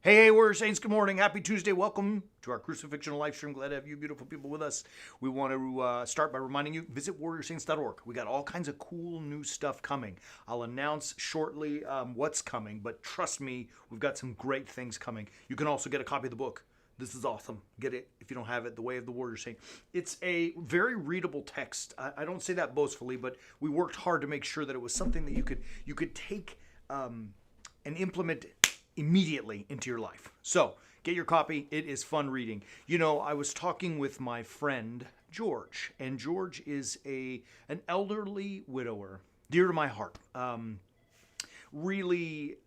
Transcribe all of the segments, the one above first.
Hey, Warrior Saints, good morning. Happy Tuesday. Welcome to our Crucifixional live stream. Glad to have you beautiful people with us. We want to start by reminding you, visit warriorsaints.org. We got all kinds of cool new stuff coming. I'll announce shortly what's coming, but trust me, we've got some great things coming. You can also get a copy of the book. This is awesome. Get it if you don't have it, The Way of the Warrior Saint. It's a very readable text. I don't say that boastfully, but we worked hard to make sure that it was something that you could take and implement immediately into your life. So get your copy. It is fun reading. You know, I was talking with my friend George, and George is an elderly widower, dear to my heart. Really,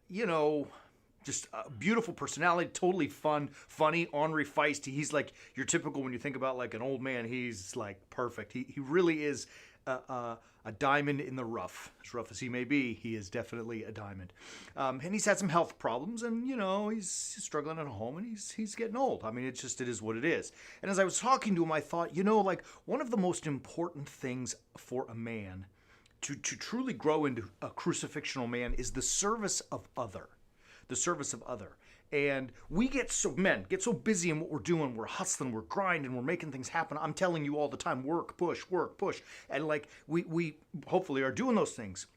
just a beautiful personality, totally fun, funny, ornery, feisty. He's like your typical, when you think about like an old man, he's like perfect. He really is a diamond in the rough. As rough as he may be, he is definitely a diamond. And he's had some health problems, and he's struggling at home, and he's getting old. I mean, it is what it is. And as I was talking to him, I thought, like one of the most important things for a man to truly grow into a crucifixional man is the service of other. The service of other. And men get so busy in what we're doing. We're hustling, we're grinding, we're making things happen. I'm telling you all the time, work, push. And like we hopefully are doing those things.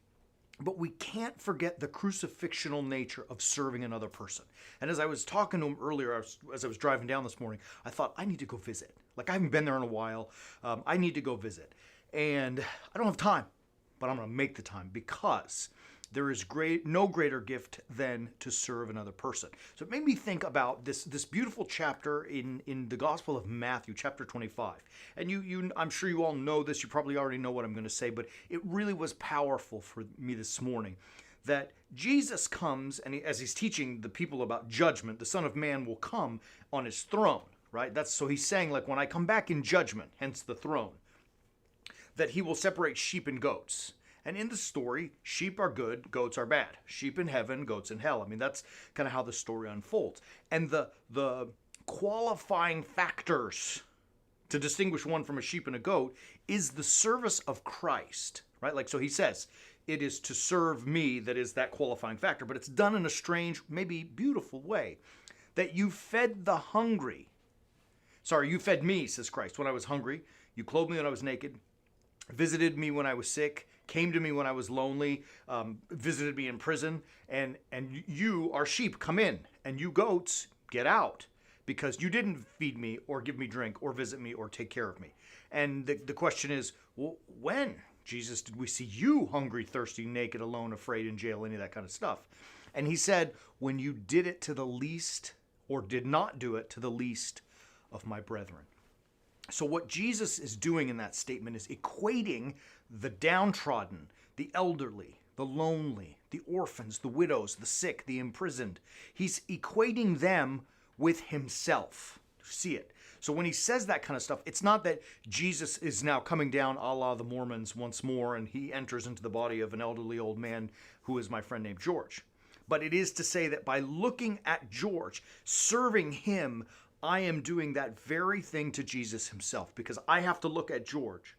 But we can't forget the crucifixional nature of serving another person. And as I was talking to him earlier, as I was driving down this morning, I thought, I need to go visit. Like, I haven't been there in a while. I need to go visit. And I don't have time, but I'm going to make the time, because there is no greater gift than to serve another person. So it made me think about this beautiful chapter in the Gospel of Matthew, chapter 25. And I'm sure you all know this. You probably already know what I'm going to say, but it really was powerful for me this morning that Jesus comes, and as he's teaching the people about judgment, the Son of Man will come on his throne, right? So he's saying, like, when I come back in judgment, hence the throne, that he will separate sheep and goats. And in the story, sheep are good, goats are bad. Sheep in heaven, goats in hell. I mean, that's kind of how the story unfolds. And the qualifying factors to distinguish one from a sheep and a goat is the service of Christ, right? Like, so he says, it is to serve me that is that qualifying factor, but it's done in a strange, maybe beautiful way. That you fed the hungry. Sorry, you fed me, says Christ, when I was hungry. You clothed me when I was naked. Visited me when I was sick, came to me when I was lonely, visited me in prison, and you are sheep, come in, and you goats, get out, because you didn't feed me or give me drink or visit me or take care of me. And the question is, well, when, Jesus, did we see you hungry, thirsty, naked, alone, afraid, in jail, any of that kind of stuff? And he said, when you did it to the least, or did not do it to the least of my brethren. So what Jesus is doing in that statement is equating the downtrodden, the elderly, the lonely, the orphans, the widows, the sick, the imprisoned. He's equating them with himself. See it? So when he says that kind of stuff, it's not that Jesus is now coming down a la the Mormons once more, and he enters into the body of an elderly old man who is my friend named George. But it is to say that by looking at George, serving him, I am doing that very thing to Jesus himself, because I have to look at George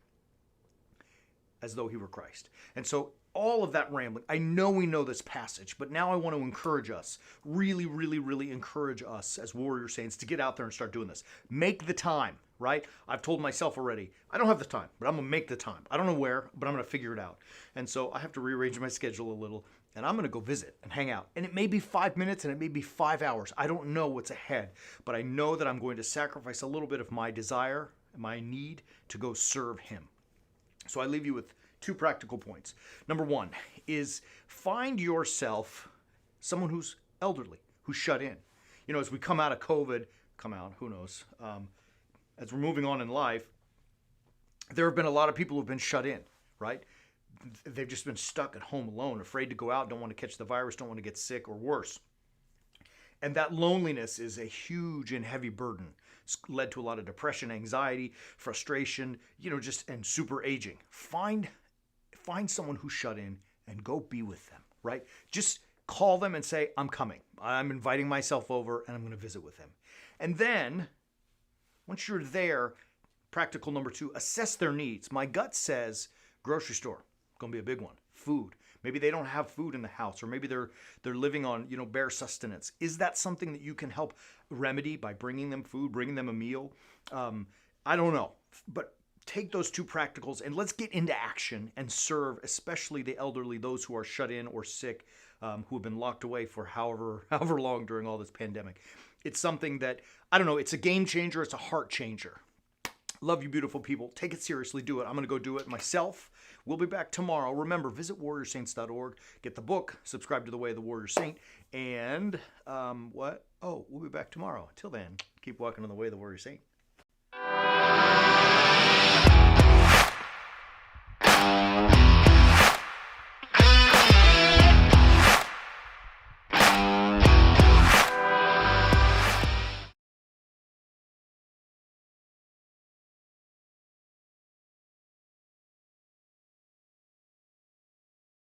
as though he were Christ. And so all of that rambling, I know we know this passage, but now I want to encourage us, really, really, really encourage us as warrior saints to get out there and start doing this. Make the time, right? I've told myself already, I don't have the time, but I'm going to make the time. I don't know where, but I'm going to figure it out. And so I have to rearrange my schedule a little, and I'm going to go visit and hang out. And it may be 5 minutes and it may be 5 hours. I don't know what's ahead, but I know that I'm going to sacrifice a little bit of my desire, my need to go serve him. So I leave you with 2 practical points. Number 1 is find yourself someone who's elderly, who's shut in. As we come out of COVID, who knows, as we're moving on in life, there have been a lot of people who've been shut in, right? They've just been stuck at home alone, afraid to go out, don't want to catch the virus, don't want to get sick or worse. And that loneliness is a huge and heavy burden. It's led to a lot of depression, anxiety, frustration, and super aging. Find someone who's shut in and go be with them, right? Just call them and say, I'm coming. I'm inviting myself over and I'm going to visit with them. And then once you're there, practical number 2, assess their needs. My gut says grocery store, going to be a big one. Food. Maybe they don't have food in the house, or maybe they're living on, bare sustenance. Is that something that you can help remedy by bringing them food, bringing them a meal? I don't know, but take those two practicals and let's get into action and serve, especially the elderly, those who are shut in or sick, who have been locked away for however long during all this pandemic. It's something that, I don't know, it's a game changer. It's a heart changer. Love you, beautiful people. Take it seriously. Do it. I'm going to go do it myself. We'll be back tomorrow. Remember, visit warriorsaints.org. Get the book. Subscribe to The Way of the Warrior Saint. And what? Oh, we'll be back tomorrow. Until then, keep walking on the way of the Warrior Saint.